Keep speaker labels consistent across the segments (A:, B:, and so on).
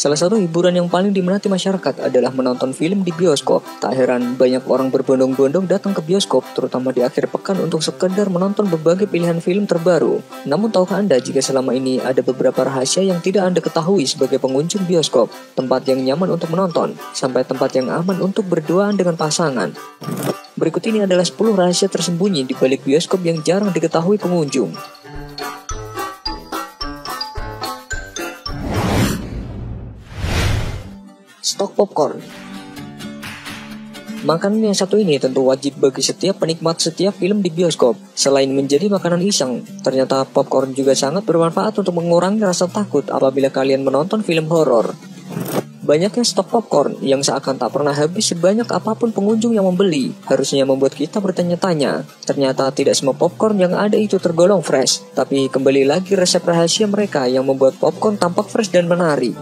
A: Salah satu hiburan yang paling diminati masyarakat adalah menonton film di bioskop. Tak heran banyak orang berbondong-bondong datang ke bioskop, terutama di akhir pekan untuk sekedar menonton berbagai pilihan film terbaru. Namun tahukah Anda jika selama ini ada beberapa rahasia yang tidak Anda ketahui sebagai pengunjung bioskop? Tempat yang nyaman untuk menonton, sampai tempat yang aman untuk berduaan dengan pasangan. Berikut ini adalah 10 rahasia tersembunyi di balik bioskop yang jarang diketahui pengunjung. Stok popcorn. Makanan yang satu ini tentu wajib bagi setiap penikmat setiap film di bioskop. Selain menjadi makanan iseng, ternyata popcorn juga sangat bermanfaat untuk mengurangi rasa takut apabila kalian menonton film horor. Banyaknya stok popcorn yang seakan tak pernah habis sebanyak apapun pengunjung yang membeli, harusnya membuat kita bertanya-tanya. Ternyata tidak semua popcorn yang ada itu tergolong fresh, tapi kembali lagi resep rahasia mereka yang membuat popcorn tampak fresh dan menarik.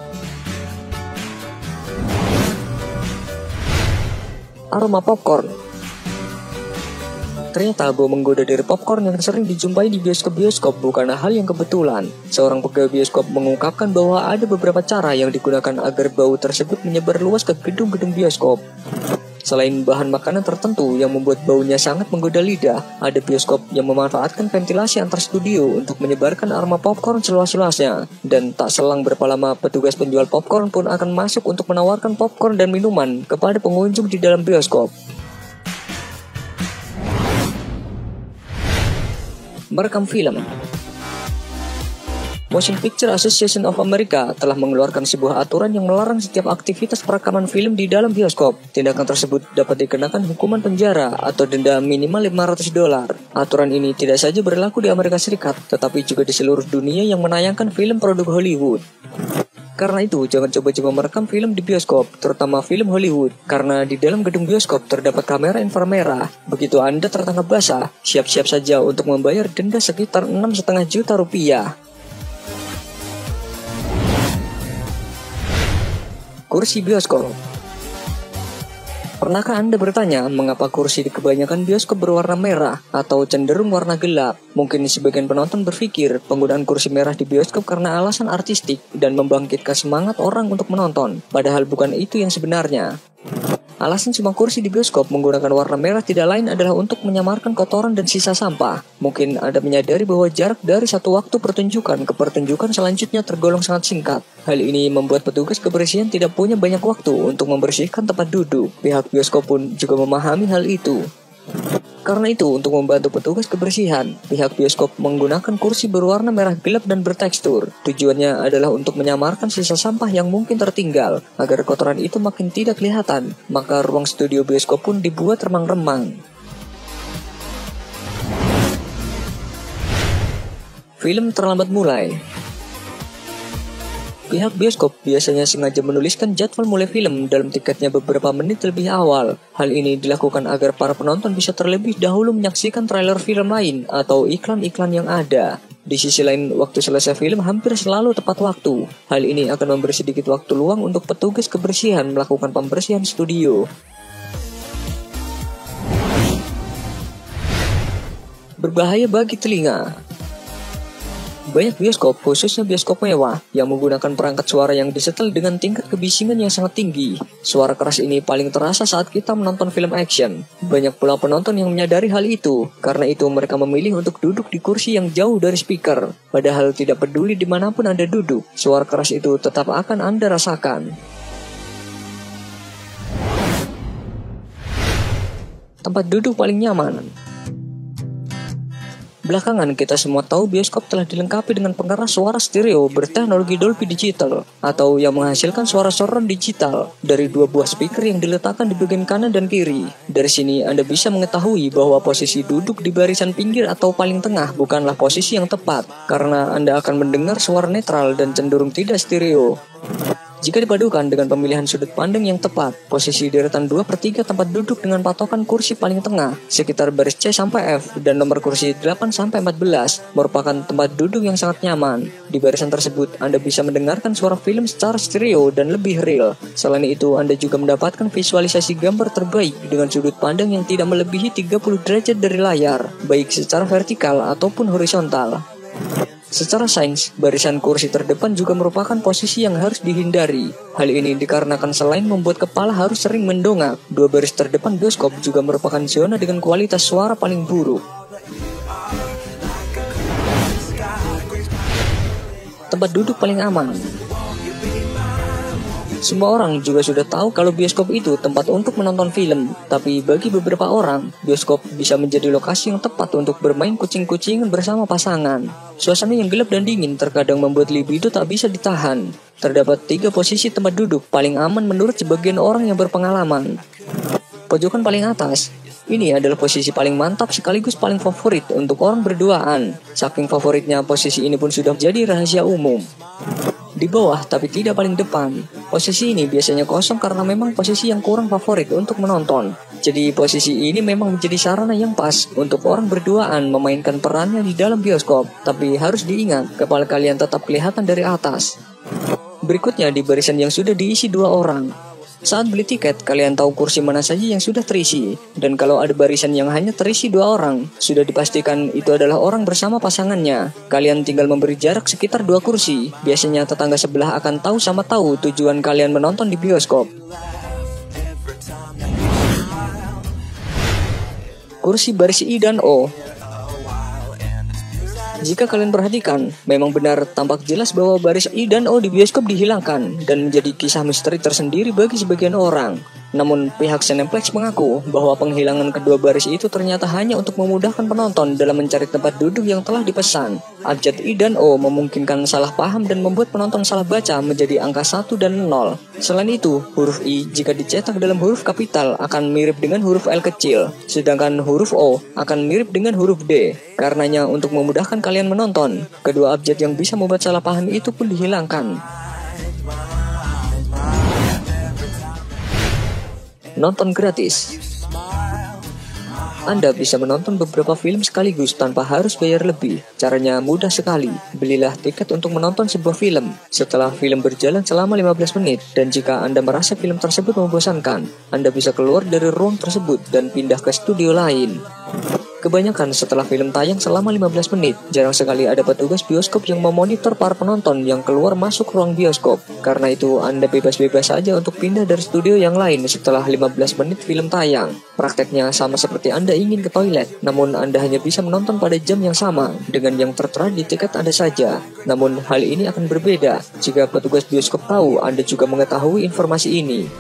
A: Aroma popcorn. Ternyata bau menggoda dari popcorn yang sering dijumpai di bioskop-bioskop bukanlah hal yang kebetulan. Seorang pegawai bioskop mengungkapkan bahwa ada beberapa cara yang digunakan agar bau tersebut menyebar luas ke gedung-gedung bioskop. Selain bahan makanan tertentu yang membuat baunya sangat menggoda lidah, ada bioskop yang memanfaatkan ventilasi antar studio untuk menyebarkan aroma popcorn seluas-luasnya. Dan tak selang berapa lama, petugas penjual popcorn pun akan masuk untuk menawarkan popcorn dan minuman kepada pengunjung di dalam bioskop. Merekam film. Motion Picture Association of America telah mengeluarkan sebuah aturan yang melarang setiap aktivitas perekaman film di dalam bioskop. Tindakan tersebut dapat dikenakan hukuman penjara atau denda minimal $500. Aturan ini tidak saja berlaku di Amerika Serikat, tetapi juga di seluruh dunia yang menayangkan film produk Hollywood. Karena itu, jangan coba-coba merekam film di bioskop, terutama film Hollywood, karena di dalam gedung bioskop terdapat kamera inframerah. Begitu Anda tertangkap basah, siap-siap saja untuk membayar denda sekitar $6,5 juta. Kursi bioskop. Pernahkah Anda bertanya mengapa kursi di kebanyakan bioskop berwarna merah atau cenderung warna gelap? Mungkin sebagian penonton berpikir penggunaan kursi merah di bioskop karena alasan artistik dan membangkitkan semangat orang untuk menonton. Padahal bukan itu yang sebenarnya. Alasan semua kursi di bioskop menggunakan warna merah tidak lain adalah untuk menyamarkan kotoran dan sisa sampah. Mungkin Anda menyadari bahwa jarak dari satu waktu pertunjukan ke pertunjukan selanjutnya tergolong sangat singkat. Hal ini membuat petugas kebersihan tidak punya banyak waktu untuk membersihkan tempat duduk. Pihak bioskop pun juga memahami hal itu. Karena itu, untuk membantu petugas kebersihan, pihak bioskop menggunakan kursi berwarna merah gelap dan bertekstur. Tujuannya adalah untuk menyamarkan sisa sampah yang mungkin tertinggal, agar kotoran itu makin tidak kelihatan. Maka ruang studio bioskop pun dibuat remang-remang. Film terlambat mulai. Pihak bioskop biasanya sengaja menuliskan jadwal mulai film dalam tiketnya beberapa menit lebih awal. Hal ini dilakukan agar para penonton bisa terlebih dahulu menyaksikan trailer film lain atau iklan-iklan yang ada. Di sisi lain, waktu selesai film hampir selalu tepat waktu. Hal ini akan memberi sedikit waktu luang untuk petugas kebersihan melakukan pembersihan studio. Berbahaya bagi telinga. Banyak bioskop, khususnya bioskop mewah, yang menggunakan perangkat suara yang disetel dengan tingkat kebisingan yang sangat tinggi. Suara keras ini paling terasa saat kita menonton film action. Banyak pula penonton yang menyadari hal itu. Karena itu mereka memilih untuk duduk di kursi yang jauh dari speaker. Padahal tidak peduli dimanapun Anda duduk, suara keras itu tetap akan Anda rasakan. Tempat duduk paling nyaman. Belakangan kita semua tahu bioskop telah dilengkapi dengan pengeras suara stereo berteknologi Dolby Digital atau yang menghasilkan suara surround digital dari 2 buah speaker yang diletakkan di bagian kanan dan kiri. Dari sini Anda bisa mengetahui bahwa posisi duduk di barisan pinggir atau paling tengah bukanlah posisi yang tepat karena Anda akan mendengar suara netral dan cenderung tidak stereo. Jika dipadukan dengan pemilihan sudut pandang yang tepat, posisi deretan 2/3 tempat duduk dengan patokan kursi paling tengah, sekitar baris C sampai F, dan nomor kursi 8 sampai 14, merupakan tempat duduk yang sangat nyaman. Di barisan tersebut, Anda bisa mendengarkan suara film secara stereo dan lebih real. Selain itu, Anda juga mendapatkan visualisasi gambar terbaik dengan sudut pandang yang tidak melebihi 30 derajat dari layar, baik secara vertikal ataupun horizontal. Secara sains, barisan kursi terdepan juga merupakan posisi yang harus dihindari. Hal ini dikarenakan selain membuat kepala harus sering mendongak, dua baris terdepan bioskop juga merupakan zona dengan kualitas suara paling buruk. Tempat duduk paling aman. Semua orang juga sudah tahu kalau bioskop itu tempat untuk menonton film, tapi bagi beberapa orang, bioskop bisa menjadi lokasi yang tepat untuk bermain kucing-kucingan bersama pasangan. Suasana yang gelap dan dingin terkadang membuat libido tak bisa ditahan. Terdapat 3 posisi tempat duduk paling aman menurut sebagian orang yang berpengalaman. Pojokan paling atas. Ini adalah posisi paling mantap sekaligus paling favorit untuk orang berduaan. Saking favoritnya, posisi ini pun sudah menjadi rahasia umum. Di bawah tapi tidak paling depan. Posisi ini biasanya kosong karena memang posisi yang kurang favorit untuk menonton. Jadi posisi ini memang menjadi sarana yang pas untuk orang berduaan memainkan perannya di dalam bioskop. Tapi harus diingat, kepala kalian tetap kelihatan dari atas. Berikutnya di barisan yang sudah diisi 2 orang. Saat beli tiket, kalian tahu kursi mana saja yang sudah terisi. Dan kalau ada barisan yang hanya terisi 2 orang, sudah dipastikan itu adalah orang bersama pasangannya. Kalian tinggal memberi jarak sekitar 2 kursi. Biasanya tetangga sebelah akan tahu sama tahu tujuan kalian menonton di bioskop. Kursi baris I dan O. Jika kalian perhatikan, memang benar tampak jelas bahwa baris I dan O di bioskop dihilangkan dan menjadi kisah misteri tersendiri bagi sebagian orang. Namun pihak Cineplex mengaku bahwa penghilangan kedua baris itu ternyata hanya untuk memudahkan penonton dalam mencari tempat duduk yang telah dipesan. Abjad I dan O memungkinkan salah paham dan membuat penonton salah baca menjadi angka 1 dan 0. Selain itu, huruf I jika dicetak dalam huruf kapital akan mirip dengan huruf L kecil, sedangkan huruf O akan mirip dengan huruf D. Karenanya untuk memudahkan kalian menonton, kedua abjad yang bisa membuat salah paham itu pun dihilangkan. Nonton gratis. Anda bisa menonton beberapa film sekaligus tanpa harus bayar lebih. Caranya mudah sekali. Belilah tiket untuk menonton sebuah film. Setelah film berjalan selama 15 menit, dan jika Anda merasa film tersebut membosankan, Anda bisa keluar dari ruang tersebut dan pindah ke studio lain. Kebanyakan setelah film tayang selama 15 menit, jarang sekali ada petugas bioskop yang memonitor para penonton yang keluar masuk ruang bioskop. Karena itu, Anda bebas-bebas saja untuk pindah dari studio yang lain setelah 15 menit film tayang. Prakteknya sama seperti Anda ingin ke toilet, namun Anda hanya bisa menonton pada jam yang sama dengan yang tertera di tiket Anda saja. Namun hal ini akan berbeda jika petugas bioskop tahu Anda juga mengetahui informasi ini.